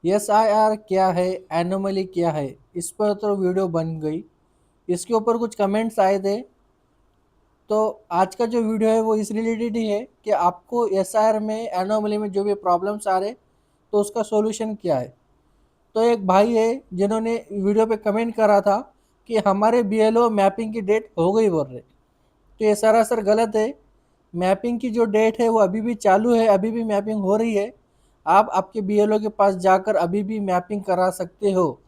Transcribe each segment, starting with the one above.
SIR क्या है, anomaly क्या है, इस पर तो वीडियो बन गई। इसके ऊपर कुछ कमेंट्स आए थे। तो आज का जो वीडियो है वो इस रिलेटेड ही है कि आपको एसआईआर में, एनोमली में जो भी प्रॉब्लम्स आ रहे तो उसका सॉल्यूशन क्या है। तो एक भाई है जिन्होंने वीडियो पे कमेंट करा था कि हमारे बीएलओ मैपिंग की डेट हो गई बोल रहे। तो ये सरासर गलत है। मैपिंग की जो डेट है वो अभी भी चालू है, अभी भी मैपिंग हो रही है। आप आपके बीएलओ के पास जाकर अभी भी मैपिंग करा सकते हो।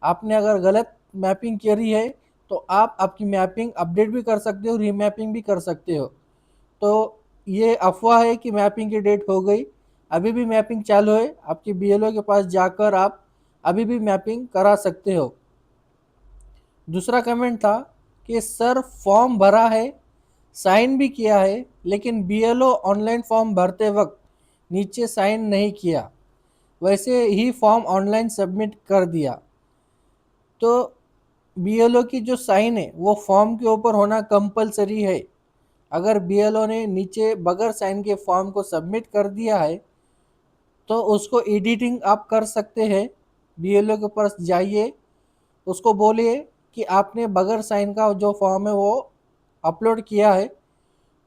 आपने अगर गलत मैपिंग करी है तो आप आपकी मैपिंग अपडेट भी कर सकते हो, रीमैपिंग भी कर सकते हो। तो ये अफवाह है कि मैपिंग की डेट हो गई। अभी भी मैपिंग चालू है, आपके बीएलओ के पास जाकर आप अभी भी मैपिंग करा सकते हो। दूसरा कमेंट था कि सर फॉर्म भरा है, साइन भी किया है, लेकिन बीएलओ ऑनलाइन फॉर्म भरते वक्त नीचे साइन नहीं किया, वैसे ही फॉर्म ऑनलाइन सबमिट कर दिया। तो बीएलओ की जो साइन है वो फॉर्म के ऊपर होना कंपलसरी है। अगर बीएलओ ने नीचे बगैर साइन के फॉर्म को सबमिट कर दिया है तो उसको एडिटिंग आप कर सकते हैं। बीएलओ के पास जाइए, उसको बोलिए कि आपने बगैर साइन का जो फॉर्म है वो अपलोड किया है,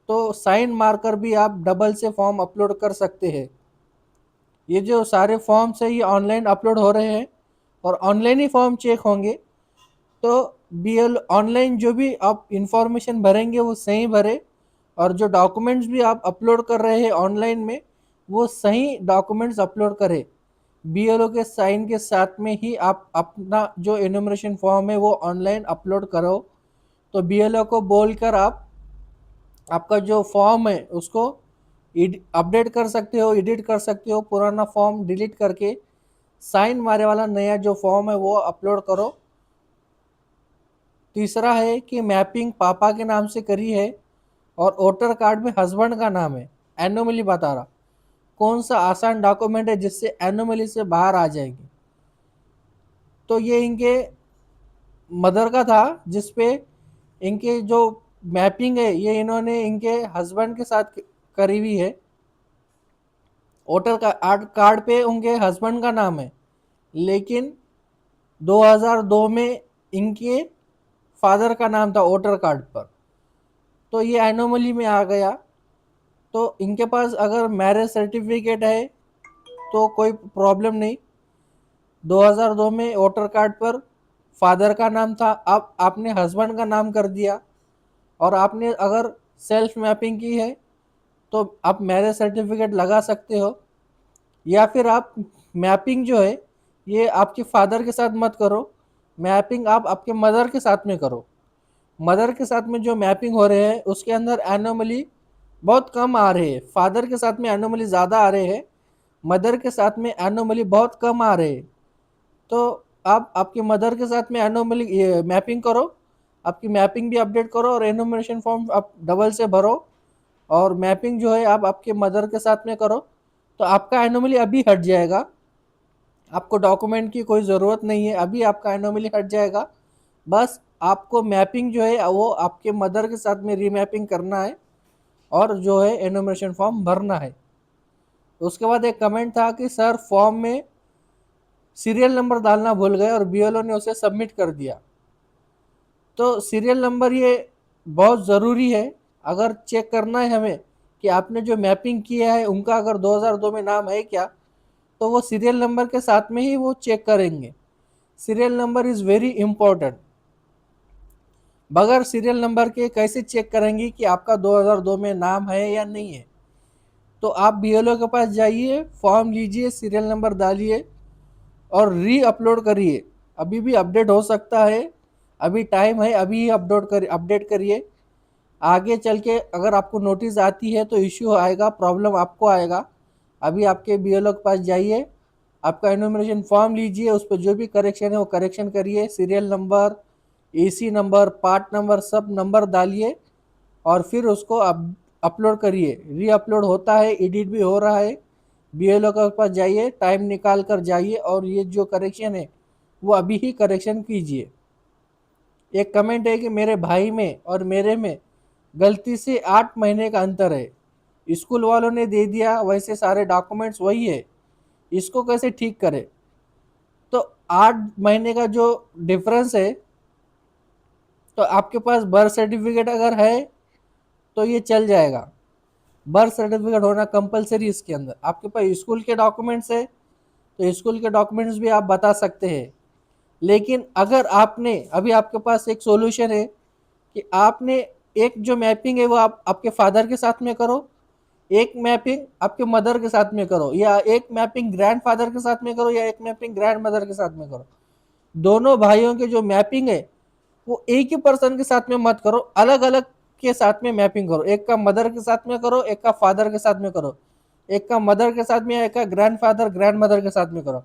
तो साइन मारकर भी आप डबल से फॉर्म अपलोड कर सकते हैं। ये जो सारे फॉर्म्स है ये ऑनलाइन अपलोड हो रहे हैं और ऑनलाइन ही फॉर्म चेक होंगे। तो बीएल ऑनलाइन जो भी आप इंफॉर्मेशन भरेंगे वो सही भरे, और जो डॉक्यूमेंट्स भी आप अपलोड कर रहे हैं ऑनलाइन में वो सही डॉक्यूमेंट्स अपलोड करें। बीएलओ के साइन के साथ में ही आप अपना जो एनुमरेशन फॉर्म है वो ऑनलाइन अपलोड करो। तो बीएलओ को बोलकर आप आपका जो फॉर्म है उसको अपडेट कर सकते हो, एडिट कर सकते हो, पुराना फॉर्म डिलीट करके साइन मारे वाला नया जो फॉर्म है वो अपलोड करो। तीसरा है कि मैपिंग पापा के नाम से करी है और वोटर कार्ड में हस्बैंड का नाम है। एनोमली बता रहा, कौन सा आसान डॉक्यूमेंट है जिससे एनोमली से बाहर आ जाएगी। तो ये इनके मदर का था, जिसपे इनके जो मैपिंग है ये इन्होंने इनके हस्बैंड के साथ करी हुई है। वोटर कार्ड पे उनके हस्बैंड का नाम है, लेकिन 2002 में इनके फादर का नाम था वोटर कार्ड पर। तो ये एनोमली में आ गया। तो इनके पास अगर मैरिज सर्टिफिकेट है तो कोई प्रॉब्लम नहीं। 2002 में वोटर कार्ड पर फादर का नाम था, अब आपने हस्बैंड का नाम कर दिया। और आपने अगर सेल्फ मैपिंग की है तो आप मैरिज सर्टिफिकेट लगा सकते हो। या फिर आप मैपिंग जो है ये आपके फादर के साथ मत करो, मैपिंग आप आपके मदर के साथ में करो। मदर के साथ में जो मैपिंग हो रहे हैं उसके अंदर एनोमली बहुत कम आ रहे हैं, फादर के साथ में एनोमली ज़्यादा आ रहे हैं, मदर के साथ में एनोमली बहुत कम आ रहे हैं। तो आप आपके मदर के साथ में एनोमली मैपिंग करो, आपकी मैपिंग भी अपडेट करो और एनोमिनेशन फॉर्म आप डबल से भरो, और मैपिंग जो है आप आपके मदर के साथ में करो। तो आपका एनोमली अभी हट जाएगा, आपको डॉक्यूमेंट की कोई ज़रूरत नहीं है, अभी आपका एनोमली हट जाएगा। बस आपको मैपिंग जो है वो आपके मदर के साथ में रीमैपिंग करना है और जो है एनोमिनेशन फॉर्म भरना है। उसके बाद एक कमेंट था कि सर फॉर्म में सीरियल नंबर डालना भूल गए और बीएलओ ने उसे सबमिट कर दिया। तो सीरियल नंबर ये बहुत ज़रूरी है। अगर चेक करना है हमें कि आपने जो मैपिंग किया है उनका अगर 2002 में नाम है क्या, तो वो सीरियल नंबर के साथ में ही वो चेक करेंगे। Serial number is very important. बगैर सीरियल नंबर के कैसे चेक करेंगे कि आपका 2002 में नाम है या नहीं है। तो आप बीएलओ के पास जाइए, फॉर्म लीजिए, सीरियल नंबर डालिए और री अपलोड करिए। अभी भी अपडेट हो सकता है, अभी टाइम है, अभी ही अपडेट करिए। आगे चल के अगर आपको नोटिस आती है तो इश्यू आएगा, प्रॉब्लम आपको आएगा। अभी आपके बीएलओ के पास जाइए, आपका एनुमरेशन फॉर्म लीजिए, उस पर जो भी करेक्शन है वो करेक्शन करिए, serial number, AC number, part number, सब नंबर डालिए और फिर उसको अपलोड करिए। री अपलोड होता है, एडिट भी हो रहा है। बीएलओ के पास जाइए, टाइम निकाल कर जाइए और ये जो करेक्शन है वो अभी ही करेक्शन कीजिए। एक कमेंट है कि मेरे भाई में और मेरे में गलती से 8 महीने का अंतर है, स्कूल वालों ने दे दिया, वैसे सारे डॉक्यूमेंट्स वही है, इसको कैसे ठीक करें। 8 महीने का जो डिफरेंस है, तो आपके पास बर्थ सर्टिफिकेट अगर है तो ये चल जाएगा। बर्थ सर्टिफिकेट होना कंपलसरी इसके अंदर। आपके पास स्कूल के डॉक्यूमेंट्स है तो स्कूल के डॉक्यूमेंट्स भी आप बता सकते हैं। लेकिन अगर आपने अभी आपके पास एक सॉल्यूशन है कि आपने एक जो मैपिंग है वो आप आपके फादर के साथ में करो, एक मैपिंग आपके मदर के साथ में करो, या एक मैपिंग ग्रैंडफादर के साथ में करो, या एक मैपिंग ग्रैंड मदर के साथ में करो। दोनों भाइयों के जो मैपिंग है वो एक ही पर्सन के साथ में मत करो, अलग अलग के साथ में मैपिंग करो। एक का मदर के साथ में करो, एक का फादर के साथ में करो, एक का मदर के साथ में, एक का ग्रैंडफादर ग्रैंड मदर के साथ में करो।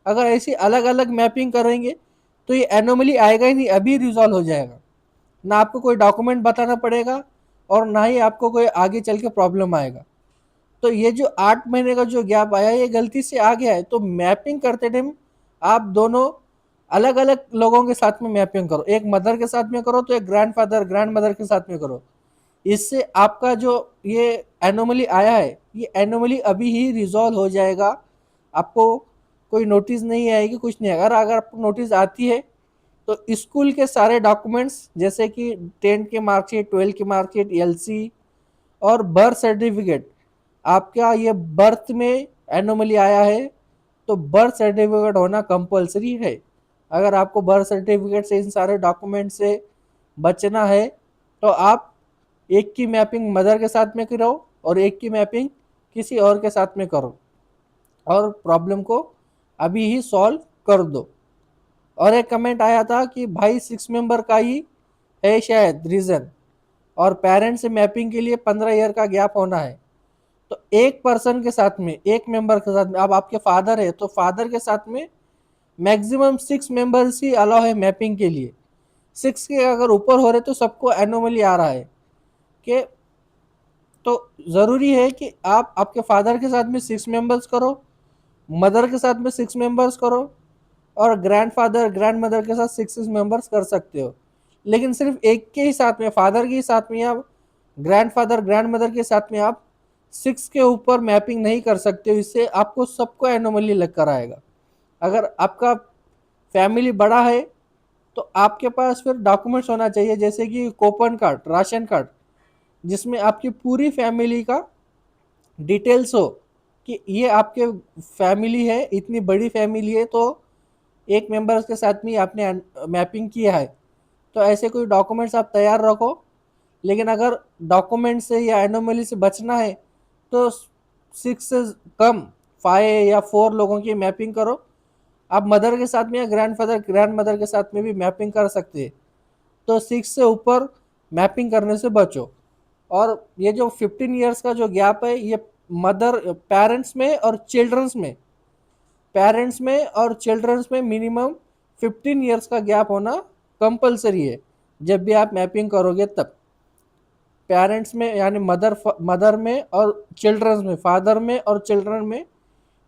अगर ऐसी अलग अलग मैपिंग करेंगे तो ये एनोमली आएगा ही नहीं, अभी रिजॉल्व हो जाएगा। ना आपको कोई डॉक्यूमेंट बताना पड़ेगा और ना ही आपको कोई आगे चल के प्रॉब्लम आएगा। तो ये जो 8 महीने का जो गैप आया ये गलती से आ गया है। तो मैपिंग करते टाइम आप दोनों अलग अलग लोगों के साथ में मैपिंग करो। एक मदर के साथ में करो तो एक ग्रैंडफादर ग्रैंड मदर के साथ में करो। इससे आपका जो ये एनोमली आया है ये एनोमली अभी ही रिजॉल्व हो जाएगा। आपको कोई नोटिस नहीं आएगी, कुछ नहीं। अगर अगर आपको नोटिस आती है तो स्कूल के सारे डॉक्यूमेंट्स जैसे कि 10th की मार्कशीट, 12th की मार्कशीट, एलसी और बर्थ सर्टिफिकेट, आपका ये बर्थ में एनोमली आया है तो बर्थ सर्टिफिकेट होना कंपलसरी है। अगर आपको बर्थ सर्टिफिकेट से इन सारे डॉक्यूमेंट से बचना है तो आप एक की मैपिंग मदर के साथ में करो और एक की मैपिंग किसी और के साथ में करो और प्रॉब्लम को अभी ही सॉल्व कर दो। और एक कमेंट आया था कि भाई 6 मेंबर का ही है शायद रीज़न, और पेरेंट्स से मैपिंग के लिए 15 ईयर का गैप होना है। तो एक पर्सन के साथ में, एक मेंबर के साथ में, अब आपके फादर है तो फादर के साथ में मैक्सिमम 6 मेंबर्स ही अलाउ है मैपिंग के लिए। 6 के अगर ऊपर हो रहे तो सबको एनोमली आ रहा है कि तो ज़रूरी है कि आप आपके फादर के साथ में 6 मेंबर्स करो, मदर के साथ में 6 मेंबर्स करो, और ग्रैंडफादर ग्रैंड मदर के साथ 6 मेंबर्स कर सकते हो। लेकिन सिर्फ एक के ही साथ में, फादर के ही साथ में या ग्रैंडफादर ग्रैंड मदर के साथ में आप 6 के ऊपर मैपिंग नहीं कर सकते हो। इससे आपको सबको एनोमली लग कर आएगा। अगर आपका फैमिली बड़ा है तो आपके पास फिर डॉक्यूमेंट्स होना चाहिए जैसे कि कूपन कार्ड, राशन कार्ड, जिसमें आपकी पूरी फैमिली का डिटेल्स हो कि ये आपके फैमिली है, इतनी बड़ी फैमिली है तो एक मेंबर्स के साथ में आपने मैपिंग किया है। तो ऐसे कोई डॉक्यूमेंट्स आप तैयार रखो। लेकिन अगर डॉक्यूमेंट से या एनोमली से बचना है तो 6 से कम 5 या 4 लोगों की मैपिंग करो। आप मदर के साथ में या ग्रैंडफादर ग्रैंड मदर के साथ में भी मैपिंग कर सकते हैं। तो 6 से ऊपर मैपिंग करने से बचो। और ये जो 15 ईयर्स का जो गैप है ये मदर पेरेंट्स में और चिल्ड्रंस में, पेरेंट्स में और चिल्ड्रंस में मिनिमम 15 ईयर्स का गैप होना कंपलसरी है। जब भी आप मैपिंग करोगे तब पेरेंट्स में यानी मदर में और चिल्ड्रंस में, फादर में और चिल्ड्रन में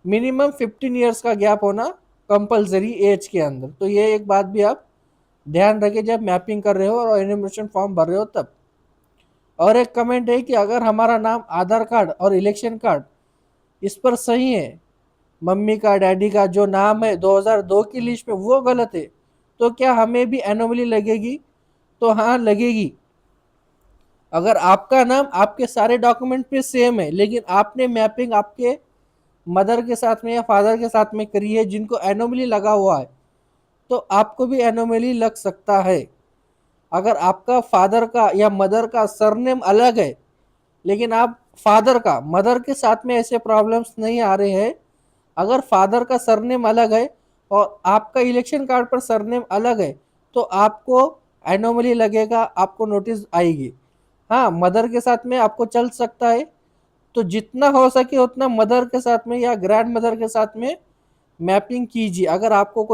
मिनिमम 15 ईयर्स का गैप होना कंपलसरी एज के अंदर। तो ये एक बात भी आप ध्यान रखें जब मैपिंग कर रहे हो और एनिमेशन फॉर्म भर रहे हो तब। और एक कमेंट है कि अगर हमारा नाम आधार कार्ड और इलेक्शन कार्ड इस पर सही है, मम्मी का डैडी का जो नाम है 2002 की लिस्ट में वो गलत है, तो क्या हमें भी एनोमली लगेगी? तो हाँ लगेगी। अगर आपका नाम आपके सारे डॉक्यूमेंट पे सेम है लेकिन आपने मैपिंग आपके मदर के साथ में या फादर के साथ में करी है जिनको एनोमली लगा हुआ है, तो आपको भी एनोमली लग सकता है। अगर आपका फादर का या मदर का सरनेम अलग है लेकिन आप फादर का मदर के साथ में ऐसे प्रॉब्लम्स नहीं आ रहे हैं, अगर फादर का सरनेम अलग है और आपका इलेक्शन कार्ड पर सरनेम अलग है तो आपको एनोमली लगेगा, आपको नोटिस आएगी। हाँ, मदर के साथ में आपको चल सकता है। तो जितना हो सके उतना मदर के साथ में या ग्रैंड मदर के साथ में मैपिंग कीजिए। अगर आपको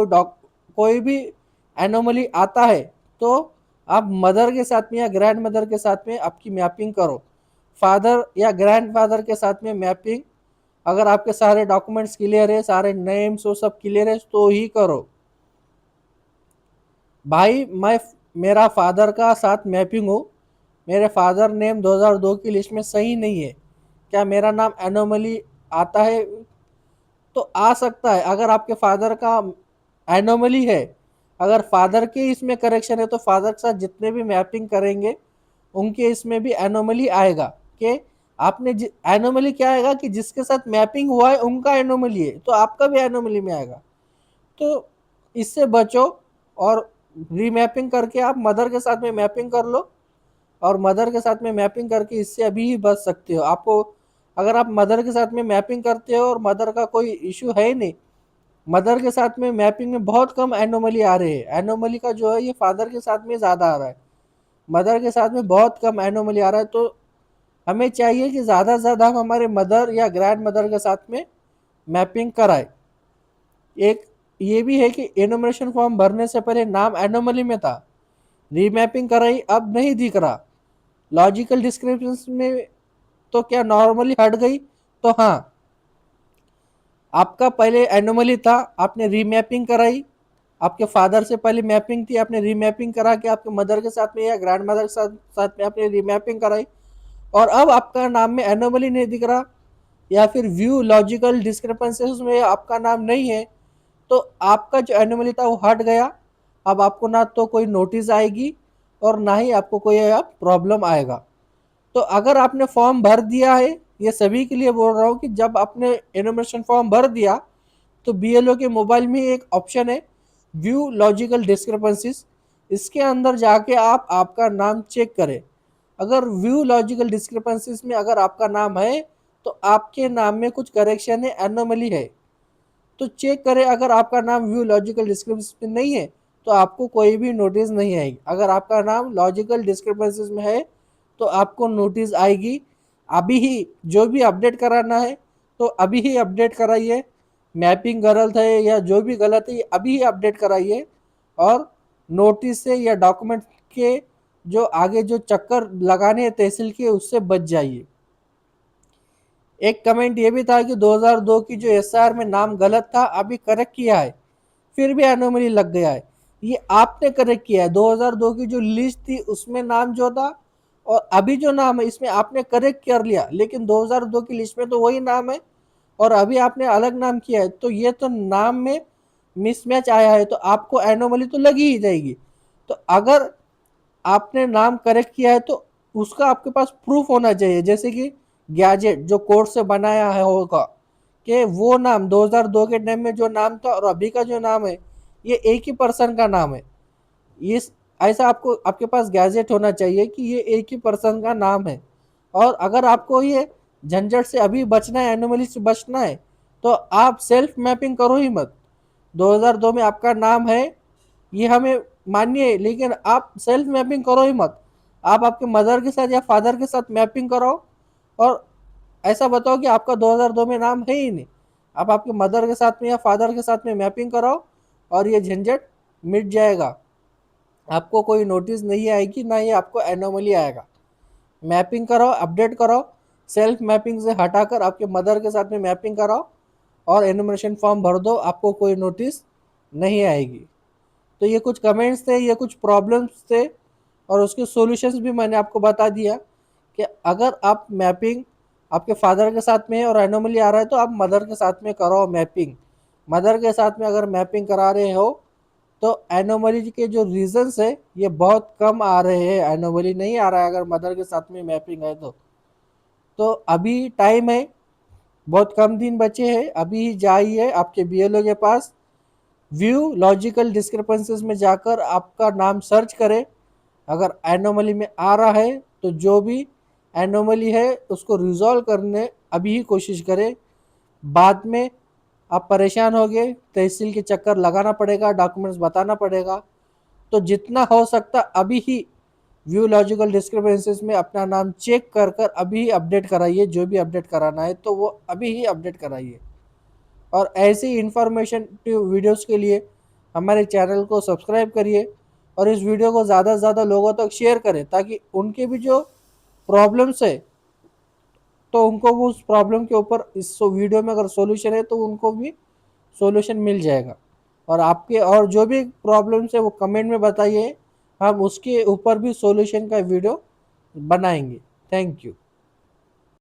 कोई भी एनोमली आता है तो आप मदर के साथ में या ग्रैंड मदर के साथ में आपकी मैपिंग करो। फादर या ग्रैंड फादर के साथ में मैपिंग अगर आपके सारे डॉक्यूमेंट्स क्लियर है, सारे नेम्स वो सब क्लियर है तो ही करो। भाई मैं मेरा फादर का साथ मैपिंग हो, मेरे फादर नेम 2002 की लिस्ट में सही नहीं है, क्या मेरा नाम एनोमली आता है? तो आ सकता है। अगर आपके फादर का एनोमली है। अगर फादर के इसमें करेक्शन है तो फादर के साथ जितने भी मैपिंग करेंगे उनके इसमें भी एनोमली आएगा। कि आपने एनोमली क्या आएगा कि जिसके साथ मैपिंग हुआ है उनका एनोमली है, तो आपका भी एनोमली में आएगा। तो इससे बचो और रीमैपिंग करके आप मदर के साथ में मैपिंग कर लो, और मदर के साथ में मैपिंग करके इससे अभी ही बच सकते हो। आपको अगर आप मदर के साथ में मैपिंग करते हो और मदर का कोई इशू है ही नहीं, मदर के साथ में मैपिंग में बहुत कम एनोमली आ रहे हैं, एनोमली का जो है ये फादर के साथ में ज़्यादा आ रहा है, मदर के साथ में बहुत कम एनोमली आ रहा है। तो हमें चाहिए कि ज़्यादा से ज़्यादा हम हमारे मदर या ग्रैंड मदर के साथ में मैपिंग कराए। एक ये भी है कि एनोमरेशन फॉर्म भरने से पहले नाम एनोमली में था, रीमैपिंग कराई अब नहीं दिख रहा, लॉजिकल डिस्क्रिप्शन में तो क्या नॉर्मली हट गई, तो हाँ आपका पहले एनोमली था, आपने रीमैपिंग कराई, आपके फादर से पहले मैपिंग थी, आपने रीमैपिंग करा के आपके मदर के साथ में या ग्रैंड मदर के साथ में आपने रीमैपिंग कराई, और अब आपका नाम में एनोमली नहीं दिख रहा या फिर व्यू लॉजिकल डिस्क्रिपेंसीज में आपका नाम नहीं है, तो आपका जो एनोमली था वो हट गया। अब आपको ना तो कोई नोटिस आएगी और ना ही आपको कोई अब प्रॉब्लम आएगा। तो अगर आपने फॉर्म भर दिया है, ये सभी के लिए बोल रहा हूँ कि जब आपने एनोमरेशन फॉर्म भर दिया तो बीएलओ के मोबाइल में एक ऑप्शन है व्यू लॉजिकल डिस्क्रिपेंसीज, इसके अंदर जाके आप आपका नाम चेक करें। अगर व्यू लॉजिकल डिस्क्रिपेंसीज में अगर आपका नाम है तो आपके नाम में कुछ करेक्शन है, एनोमली है, तो चेक करें। अगर आपका नाम व्यू लॉजिकल डिस्क्रिपेंसीज में नहीं है तो आपको कोई भी नोटिस नहीं आएगी। अगर आपका नाम लॉजिकल डिस्क्रिपेंसीज में है तो आपको नोटिस आएगी। अभी ही जो भी अपडेट कराना है तो अभी ही अपडेट कराइए, मैपिंग गलत है या जो भी गलत है अभी ही अपडेट कराइए, और नोटिस से या डॉक्यूमेंट के जो आगे जो चक्कर लगाने हैं तहसील के उससे बच जाइए। एक कमेंट ये भी था कि 2002 की जो एसआर में नाम गलत था अभी करेक्ट किया है, फिर भी एनोमली लग गया है। ये आपने करेक्ट किया है, 2002 की जो लिस्ट थी उसमें नाम जो था और अभी जो नाम है इसमें आपने करेक्ट कर लिया, लेकिन 2002 की लिस्ट में तो वही नाम है और अभी आपने अलग नाम किया है, तो ये तो नाम में मिसमैच आया है, तो आपको एनोमली तो लगी ही जाएगी। तो अगर आपने नाम करेक्ट किया है तो उसका आपके पास प्रूफ होना चाहिए, जैसे कि गैजेट जो कोर्ट से बनाया है होगा कि वो नाम 2002 के टाइम में जो नाम था और अभी का जो नाम है ये एक ही पर्सन का नाम है। इस ऐसा आपको आपके पास गैजेट होना चाहिए कि ये एक ही पर्सन का नाम है। और अगर आपको ये झंझट से अभी बचना है, एनोमली से बचना है, तो आप सेल्फ मैपिंग करो ही मत। 2002 में आपका नाम है ये हमें मान्य है, लेकिन आप सेल्फ मैपिंग करो ही मत। आप आपके मदर के साथ या फादर के साथ मैपिंग कराओ और ऐसा बताओ कि आपका 2002 में नाम है ही नहीं। आप आपके मदर के साथ में या फादर के साथ में मैपिंग कराओ और ये झंझट मिट जाएगा। आपको कोई नोटिस नहीं आएगी, ना ही आपको एनोमली आएगा। मैपिंग कराओ, अपडेट कराओ, सेल्फ मैपिंग से हटाकर आपके मदर के साथ में मैपिंग कराओ और एनुमरेशन फॉर्म भर दो, आपको कोई नोटिस नहीं आएगी। तो ये कुछ कमेंट्स थे, ये कुछ प्रॉब्लम्स थे और उसके सॉल्यूशंस भी मैंने आपको बता दिया कि अगर आप मैपिंग आपके फादर के साथ में है और एनोमली आ रहा है तो आप मदर के साथ में करो मैपिंग। मदर के साथ में अगर मैपिंग करा रहे हो तो एनोमली के जो रीजंस है ये बहुत कम आ रहे हैं, एनोमली नहीं आ रहा है अगर मदर के साथ में मैपिंग है तो अभी टाइम है, बहुत कम दिन बचे हैं, अभी जाइए आपके बीएलओ के पास, व्यू लॉजिकल डिस्क्रिपेंसीज में जाकर आपका नाम सर्च करें। अगर एनोमली में आ रहा है तो जो भी एनोमली है उसको रिजॉल्व करने अभी ही कोशिश करें। बाद में आप परेशान होगे, तहसील के चक्कर लगाना पड़ेगा, डॉक्यूमेंट्स बताना पड़ेगा। तो जितना हो सकता अभी ही व्यू लॉजिकल डिस्क्रिपेंसीज में अपना नाम चेक कर कर अभी ही अपडेट कराइए, जो भी अपडेट कराना है तो वो अभी ही अपडेट कराइए। और ऐसी इंफॉर्मेशन वीडियोस के लिए हमारे चैनल को सब्सक्राइब करिए और इस वीडियो को ज़्यादा से ज़्यादा लोगों तक शेयर करें ताकि उनके भी जो प्रॉब्लम्स है तो उनको वो उस प्रॉब्लम के ऊपर इस वीडियो में अगर सॉल्यूशन है तो उनको भी सॉल्यूशन मिल जाएगा। और आपके और जो भी प्रॉब्लम्स है वो कमेंट में बताइए, हम उसके ऊपर भी सॉल्यूशन का वीडियो बनाएंगे। Thank you.